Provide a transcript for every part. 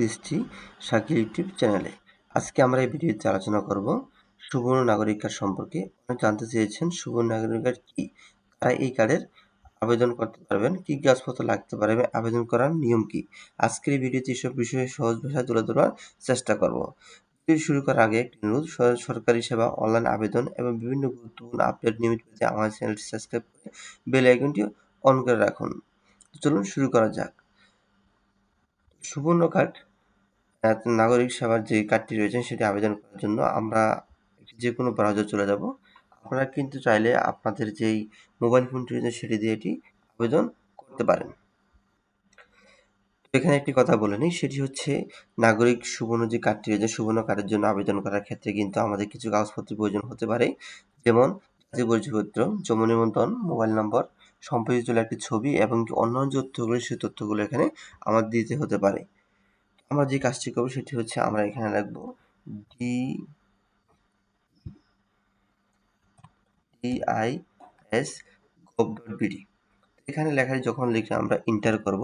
দৃষ্টি শাকির ইউটিউব চ্যানেলে। আজকে আমরা এই ভিডিওতে আলোচনা করব সুবর্ণ নাগরিক কার্ড সম্পর্কে। আপনারা জানতে চেয়েছেন সুবর্ণ নাগরিক কার্ড কি, কারা এই কার্ডের আবেদন করতে পারবেন, কি কাগজপত্র লাগতে পারে, আবেদন করার নিয়ম কি। আজকের এই ভিডিওতে এসব বিষয়ে সহজ ভাষায় তুলে ধরার চেষ্টা করব। ভিডিও শুরু করার আগে একটি অনুরোধ, সরকারি সেবা, অনলাইন আবেদন এবং বিভিন্ন গুরুত্বপূর্ণ আপডেট নিয়মিত পেতে আমার চ্যানেলটি সাবস্ক্রাইব করে বেল আইকনটি অন করে রাখুন। চলুন শুরু করা যাক। সুবর্ণ কার্ড নাগরিক সেবার যে কার্ডটি রয়েছে সেটি আবেদন করার জন্য আমরা যে কোনো ব্রাউজার চলে যাব। আপনারা কিন্তু চাইলে আপনাদের যেই মোবাইল ফোনটি রয়েছে সেটি দিয়ে এটি আবেদন করতে পারেন। এখানে একটি কথা বলে নিই, সেটি হচ্ছে নাগরিক সুবর্ণ যে কার্ডটি রয়েছে, সুবর্ণ কার্ডের জন্য আবেদন করার ক্ষেত্রে কিন্তু আমাদের কিছু কাগজপত্রের প্রয়োজন হতে পারে। যেমন জাতীয় পরিচয়পত্র, জন্ম নিবন্ধন, মোবাইল নম্বর, সম্প্রতি তোলা একটি ছবি এবং অন্যান্য যে তথ্যগুলো সেই তথ্যগুলো এখানে আমাদের দিতে হতে পারে। আমরা যে কাজটি করব সেটি হচ্ছে আমরা এখানে লিখব dis.gov.bd। এখানে লেখাটি যখন লিখে আমরা এন্টার করব,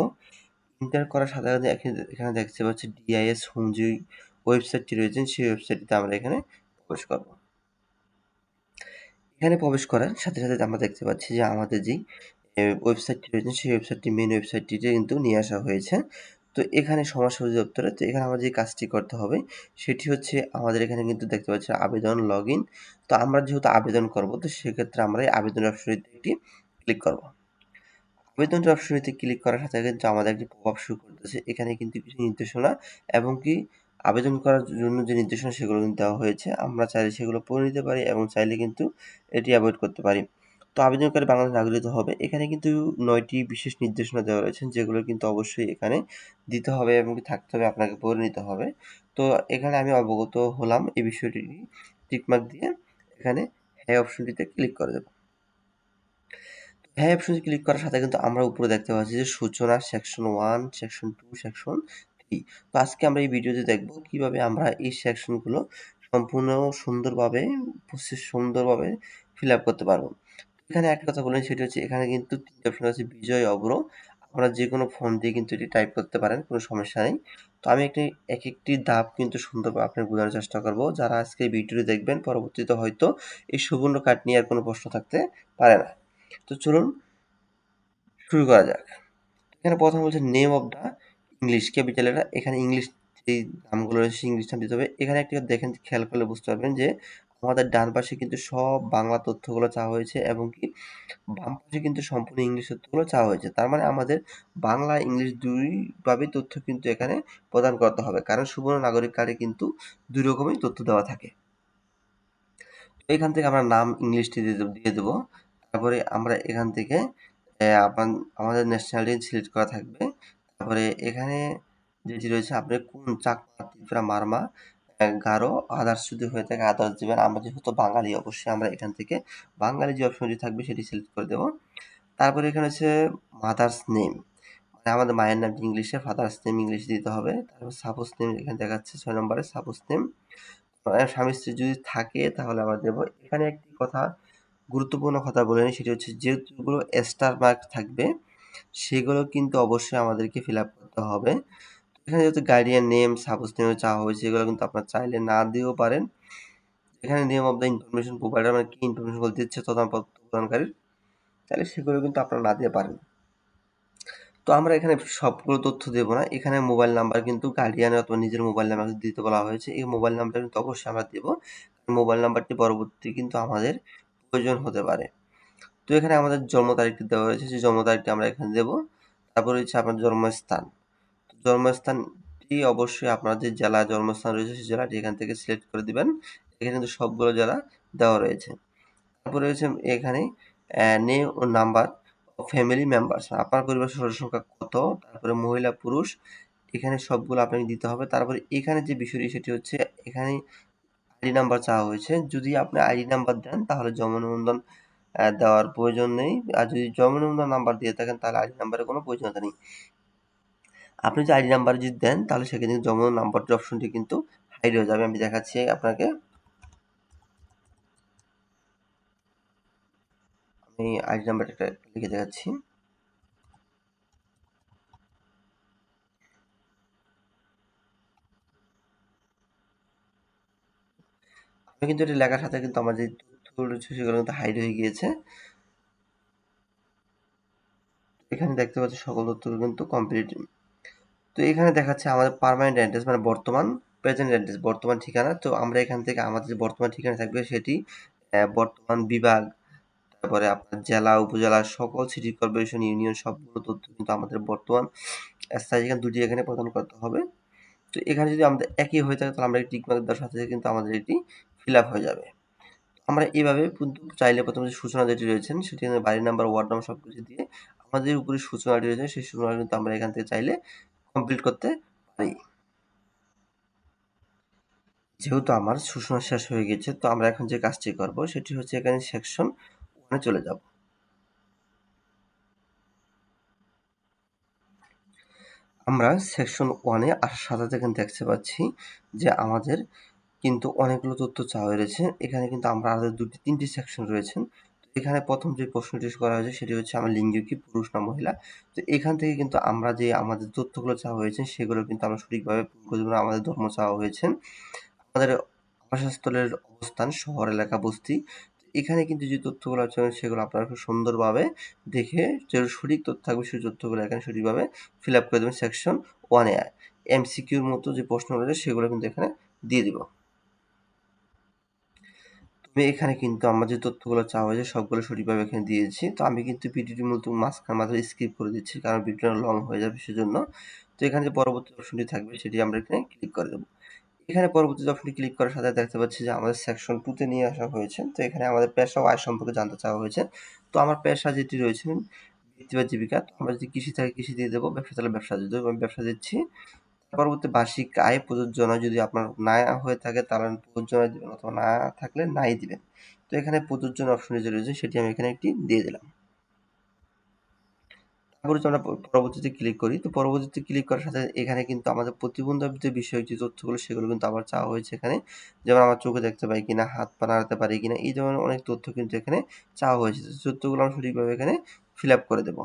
এন্টার করার সাথে সাথে এখানে দেখতে পাচ্ছি ডিআইএস হোম যে ওয়েবসাইটটি রয়েছে সেই ওয়েবসাইটটিতে আমরা এখানে প্রবেশ করব। এখানে প্রবেশ করার সাথে সাথে আমরা দেখতে পাচ্ছি যে আমাদের যেই ওয়েবসাইটটি রয়েছে সেই ওয়েবসাইটটি মেইন ওয়েবসাইটটিতে কিন্তু নিয়ে আসা হয়েছে। তো এখানে সমাজ অধিদপ্তরে, তো এখানে আমাদের যে কাজটি করতে হবে সেটি হচ্ছে আমাদের এখানে কিন্তু দেখতে পাচ্ছি আবেদন লগইন। তো আমরা যেহেতু আবেদন করব তো সেক্ষেত্রে আমরা এই আবেদন অপশনটিতে একটি ক্লিক করব। আবেদনের অপশনটিতে ক্লিক করার সাথে কিন্তু আমাদের একটি পপআপ শো করতেছে। এখানে কিন্তু কিছু নির্দেশনা এবং কি আবেদন করার জন্য যে নির্দেশনা সেগুলো কিন্তু দেওয়া হয়েছে। আমরা চাইলে সেগুলো পড়ে নিতে পারি এবং চাইলে কিন্তু এটি এভয়েড করতে পারি। তো আবেদনকারী বাংলাদেশ নাগরিক হতে হবে। এখানে কিন্তু ৯ টি বিশেষ নির্দেশনা দেওয়া রয়েছে যেগুলো কিন্তু অবশ্যই এখানে দিতে হবে এবং কি থাকতে হবে, আপনাকে পড়ে নিতে হবে। তো এখানে আমি অবগত হলাম এই বিষয়টি টিকমার্ক দিয়ে এখানে হ্যাঁ অপশনটিতে ক্লিক করে দেব। হ্যাঁ অপশনে ক্লিক করার সাথে কিন্তু আমরা উপরে দেখতে পাচ্ছি যে সূচনা সেকশন 1, সেকশন 2, সেকশন 3। তো আজকে আমরা এই ভিডিওতে দেখব কিভাবে আমরা এই সেকশনগুলো সম্পূর্ণ সুন্দরভাবে ফিল আপ করতে পারবো। এখানে একটা কথা বলেন সেটা হচ্ছে এখানে কিন্তু ৩ টা অপশন আছে, বিজয়, অভ্র। আপনারা যেকোনো ফোন দিয়ে কিন্তু এটি টাইপ করতে পারেন, কোনো সমস্যা নেই। তো আমি একেকটি ধাপ কিন্তু সুন্দরভাবে আপনাকে বোঝানোর চেষ্টা করব। যারা আজকে এই ভিডিওটি দেখবেন পরবর্তীতে হয়তো এই সুবর্ণ কার্ড নিয়ে আর কোনো প্রশ্ন থাকতে পারে না। তো চলুন শুরু করা যাক। এখানে প্রথম বলছে name of the English capital letter. এখানে ইংলিশ যেই নামগুলো রয়েছে ইংলিশ নাম দিতে হবে। এখানে একটি দেখেন, খেয়াল করলে বুঝতে পারবেন যে আমাদের ডান পাশে কিন্তু সব বাংলা তথ্যগুলো চাওয়া হয়েছে এবং কি বাম পাশে কিন্তু সম্পূর্ণ ইংলিশ তথ্যগুলো চাওয়া হয়েছে। তার মানে আমাদের বাংলা ইংলিশ দুইভাবেই তথ্য কিন্তু এখানে প্রদান করতে হবে, কারণ সুবর্ণ নাগরিক কার্ডে কিন্তু ২ রকমই তথ্য দেওয়া থাকে। এখান থেকে আমরা নাম ইংলিশটি দিয়ে দেবো। তারপরে আমরা এখান থেকে আমাদের ন্যাশনালিটি সিলেক্ট করা থাকবে। তারপরে এখানে যেটি রয়েছে আপনি কোন চাকমা, ত্রিপুরা, মারমা, গারো, আদার্স যদি হয়ে থাকে আদার্স দিবেন। আমরা যেহেতু বাঙালি অবশ্যই আমরা এখান থেকে বাঙালি যে অপশনটি থাকবে সেটি সিলেক্ট করে দেব। তারপরে এখানে হচ্ছে মাদার্স নেম, মানে আমাদের মায়ের নামটি ইংলিশে, ফাদার্স নেম ইংলিশে দিতে হবে। তারপর সাপোজ নেম এখানে দেখাচ্ছে ৬ নম্বরে সাপোজ নেম। স্বামী স্ত্রী যদি থাকে তাহলে আমরা দেবো। এখানে একটি কথা, গুরুত্বপূর্ণ কথা বলে নিই, সেটি হচ্ছে যেগুলো স্টার মার্ক থাকবে সেগুলো কিন্তু অবশ্যই আমাদেরকে ফিল আপ করতে হবে। এখানে যেহেতু গার্ডিয়ান নেম, সাপোজ নেম চাওয়া হয়েছে, এগুলো কিন্তু আপনারা চাইলে না দিয়েও পারেন। এখানে name of the information provider, মানে কি ইনফরমেশনগুলো দিচ্ছে প্রদানকারীর, চাইলে সেগুলো কিন্তু আপনারা না দিয়ে পারেন। তো আমরা এখানে সবগুলো তথ্য দেব না। এখানে মোবাইল নাম্বার কিন্তু গার্ডিয়ানের অথবা নিজের মোবাইল নাম্বার দিতে বলা হয়েছে। এই মোবাইল নাম্বারটা কিন্তু অবশ্যই আমরা দেব। মোবাইল নাম্বারটি পরবর্তী কিন্তু আমাদের প্রয়োজন হতে পারে। তো এখানে আমাদের জন্ম তারিখটি দেওয়া হয়েছে, সেই জন্ম তারিখটি আমরা এখানে দেব। তারপরে হচ্ছে আপনার জন্মস্থান। জন্মস্থানটি অবশ্যই আপনার যে জেলায় জন্মস্থান রয়েছে সেই জেলাটি এখান থেকে সিলেক্ট করে দিবেন। এখানে কিন্তু সবগুলো জেলা দেওয়া রয়েছে। তারপরে হচ্ছে এখানে নেম ও নাম্বার ফ্যামিলি মেম্বার্স, আপনার পরিবারের সদস্য সংখ্যা কত, তারপরে মহিলা পুরুষ, এখানে সবগুলো আপনাকে দিতে হবে। তারপরে এখানে যে বিষয়টি সেটি হচ্ছে এখানে আইডি নাম্বার চাওয়া হয়েছে। যদি আপনি আইডি নাম্বার দেন তাহলে জন্ম নিবন্ধন দেওয়ার প্রয়োজন নেই। আর যদি জন্ম নিবন্ধন নাম্বার দিয়ে থাকেন তাহলে আইডি নাম্বারের কোনো প্রয়োজনীয়তা নেই। আপনি যদি আইডি নাম্বার যদি দেন তাহলে সেখানে জন্ম নাম্বার যে অপশনটি কিন্তু হাইড হয়ে যাবে। আমি দেখাচ্ছি আপনাকে। আমি আইডি নাম্বারটা লিখে দেখাচ্ছি। আমি কিন্তু এটা লেখার সাথে কিন্তু আমার যে তথ্যগুলো রয়েছে সেগুলো কিন্তু হাইড হয়ে গিয়েছে। এখানে দেখতে পাচ্ছি সকল তথ্যগুলো কিন্তু কমপ্লিট। তো এখানে দেখাচ্ছে আমাদের পার্মানেন্ট অ্যাড্রেস মানে বর্তমান প্রেজেন্ট অ্যাড্রেস, বর্তমান ঠিকানা। তো আমরা এখান থেকে আমাদের যে বর্তমান ঠিকানা থাকবে সেটি বর্তমান বিভাগ, তারপরে আপনার জেলা, উপজেলা, সকল সিটি কর্পোরেশন, ইউনিয়ন সবগুলো তথ্য কিন্তু আমাদের বর্তমান স্থায়ী ঠিকানা দুটি এখানে প্রদান করতে হবে। তো এখানে যদি আমাদের একই হয়ে থাকে তাহলে আমরা টিক মার্ক দেওয়ার সাথে সাথে কিন্তু আমাদের এটি ফিল আপ হয়ে যাবে। আমরা এইভাবে কিন্তু চাইলে প্রথমে যে সূচনা যেটি রয়েছেন সেটি বাড়ি নাম্বার, ওয়ার্ড নাম্বার সবকিছু দিয়ে আমাদের উপরে সূচনাটি রয়েছে সেই সূচনা কিন্তু আমরা এখান থেকে চাইলে কমপ্লিট করতে পারি। যেহেতু আমার সূচনা শেষ হয়ে গেছে তো আমরা এখন যে কাজটি করব সেটি হচ্ছে এখানে সেকশন 1 চলে যাব। আমরা সেকশন 1 আসার সাথে সাথে এখানে দেখতে পাচ্ছি যে আমাদের কিন্তু অনেকগুলো তথ্য চাওয়া রয়েছে। এখানে কিন্তু আমরা আরো 3টি সেকশন রয়েছেন। তো এখানে প্রথম যে প্রশ্নটি করা হয়েছে সেটি হচ্ছে আমার লিঙ্গ কি, পুরুষ না মহিলা। তো এখান থেকে কিন্তু আমরা যে আমাদের তথ্যগুলো চাওয়া হয়েছে সেগুলো কিন্তু আমরা সঠিকভাবে পূরণ করে দেব। আমাদের ধর্ম চাওয়া হয়েছে, আমাদের আবাসস্থলের অবস্থান, শহর, এলাকা, বস্তি। এখানে কিন্তু যে তথ্যগুলো আছে সেগুলো আপনারা খুব সুন্দরভাবে দেখে যে সঠিক তথ্য থাকবে সেই তথ্যগুলো এখানে সঠিকভাবে ফিল আপ করে দেবেন সেকশন 1 এ। এমসিকিউর মতো যে প্রশ্নগুলো রয়েছে সেগুলো কিন্তু এখানে দিয়ে দিব। তবে এখানে কিন্তু আমার যে তথ্যগুলো চাওয়া হয়েছে সবগুলো সঠিকভাবে এখানে দিয়েছি। তো আমি কিন্তু ভিডিওটির মতো মাঝে স্কিপ করে দিচ্ছি কারণ ভিডিওটা লং হয়ে যাবে সেজন্য। তো এখানে যে পরবর্তী অপশনটি থাকবে সেটি আমরা এখানে ক্লিক করে দেব। এখানে পরবর্তী অপশনটি ক্লিক করার সাথে দেখতে পাচ্ছি যে আমাদের সেকশন 2 তে নিয়ে আসা হয়েছে। তো এখানে আমাদের পেশা ও আয় সম্পর্কে জানতে চাওয়া হয়েছে। তো আমার পেশা যেটি রয়েছে বৃত্তি বা জীবিকা। তো আমরা যদি কৃষি থাকে কৃষি দিয়ে দেবো, ব্যবসা থাকলে ব্যবসা দিয়ে দেবো। আমি ব্যবসা দিচ্ছি। পরবর্তী বার্ষিক আয় প্রযোজ্য নয়, যদি আপনার না হয়ে থাকে তাহলে প্রযোজ্য নয় দিবেন অথবা না থাকলে নাই দিবেন। তো এখানে প্রযোজ্য অপশন যে রয়েছে সেটি আমি এখানে একটি দিয়ে দিলাম। তারপরে যদি আমরা পরবর্তীতে ক্লিক করি তো পরবর্তীতে ক্লিক করার সাথে এখানে কিন্তু আমাদের প্রতিবন্ধকদের যে বিষয় যে তথ্যগুলো সেগুলো কিন্তু আবার চাওয়া হয়েছে এখানে। যেমন আমার চোখে দেখতে পাই কিনা, হাত পা নাড়াতে পারি কিনা, এই ধরনের অনেক তথ্য কিন্তু এখানে চাওয়া হয়েছে। তথ্যগুলো আমরা সঠিকভাবে এখানে ফিল আপ করে দেবো।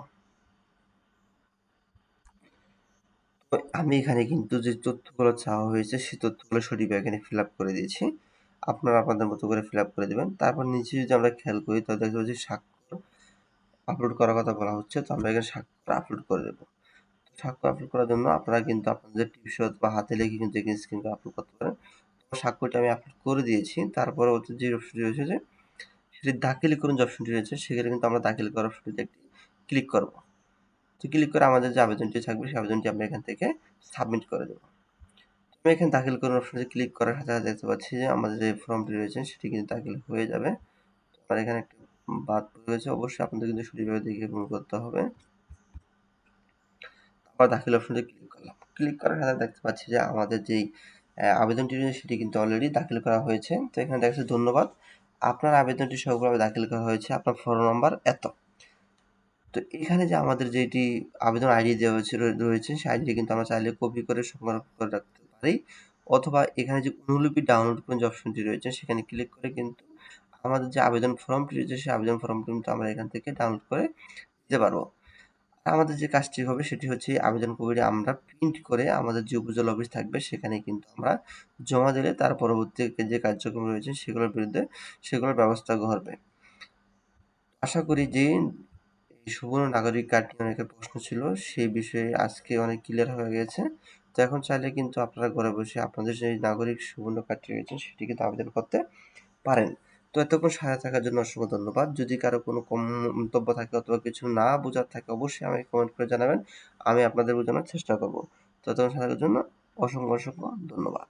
তো আমি এখানে কিন্তু যে তথ্যগুলো চাওয়া হয়েছে সেই তথ্যগুলো সঠিকভাবে এখানে ফিল আপ করে দিয়েছি। আপনারা আপনাদের মতো করে ফিল আপ করে দেবেন। তারপর নিচে যদি আমরা খেয়াল করি তাহলে দেখতে পাচ্ছি স্বাক্ষর আপলোড করার কথা বলা হচ্ছে। তো আমরা এখানে স্বাক্ষর আপলোড করে দেবো। স্বাক্ষর আপলোড করার জন্য আপনারা কিন্তু আপনাদের টিপসই বা হাতে লিখে কিন্তু এখানে স্ক্রিন আপলোড করতে পারেন। তো স্বাক্ষরটা আমি আপলোড করে দিয়েছি। তার পরবর্তী যে অপশনটি রয়েছে যে সেটি দাখিল করুন যে অপশনটি রয়েছে সেখানে কিন্তু আমরা দাখিল করার অপশনটিতে একটি ক্লিক করব। তো ক্লিক করে আমাদের যে আবেদনটি থাকবে সেই আবেদনটি আমরা এখান থেকে সাবমিট করে দেব। আমি এখানে দাখিল করুন অপশনে ক্লিক করার সাথে সাথে দেখতে পাচ্ছি যে আমাদের যে ফর্মটি রয়েছে সেটি কিন্তু দাখিল হয়ে যাবে। আর এখানে একটা বাদ পড়ে গেছে, অবশ্যই আপনাদের কিন্তু সঠিকভাবে দেখে পূরণ করতে হবে। আবার দাখিল অপশনে ক্লিক করলাম। ক্লিক করার সাথে দেখতে পাচ্ছি যে আমাদের যেই আবেদনটি রয়েছে সেটি কিন্তু অলরেডি দাখিল করা হয়েছে। তো এখানে দেখা যাচ্ছে ধন্যবাদ। আপনার আবেদনটি সফলভাবে দাখিল করা হয়েছে। আপনার ফোন নাম্বার এত। তো এখানে যে আমাদের যেটি আবেদন আইডি দেওয়া হয়েছে রয়েছে সেই আইডিটি কিন্তু আমরা চাইলে কপি করে সংরক্ষণ করে রাখতে পারি। অথবা এখানে যে অনুলিপি ডাউনলোড করার যে অপশনটি রয়েছে সেখানে ক্লিক করে কিন্তু আমাদের যে আবেদন ফর্মটি রয়েছে সেই আবেদন ফর্মটি কিন্তু আমরা এখান থেকে ডাউনলোড করে দিতে পারবো। আমাদের যে কাজটি হবে সেটি হচ্ছে আবেদন কপিটি আমরা প্রিন্ট করে আমাদের যে উপজেলা অফিস থাকবে সেখানে কিন্তু আমরা জমা দিলে তার পরবর্তী যে কার্যক্রম রয়েছে সেগুলোর বিরুদ্ধে সেগুলোর ব্যবস্থা হবে। আশা করি যে এই সুবর্ণ নাগরিক কার্ড নিয়ে অনেকের প্রশ্ন ছিল সেই বিষয়ে আজকে অনেক ক্লিয়ার হয়ে গেছে। তো এখন চাইলে কিন্তু আপনারা ঘরে বসে আপনাদের যে নাগরিক সুবর্ণ কার্ডটি রয়েছে সেটি কিন্তু আবেদন করতে পারেন। তো এতক্ষণ সাথে থাকার জন্য অসংখ্য ধন্যবাদ। যদি কারো কোনো মন্তব্য থাকে অথবা কিছু না বোঝার থাকে অবশ্যই আমাকে কমেন্ট করে জানাবেন। আমি আপনাদের বোঝানোর চেষ্টা করব। ততক্ষণ সাথে থাকার জন্য অসংখ্য ধন্যবাদ।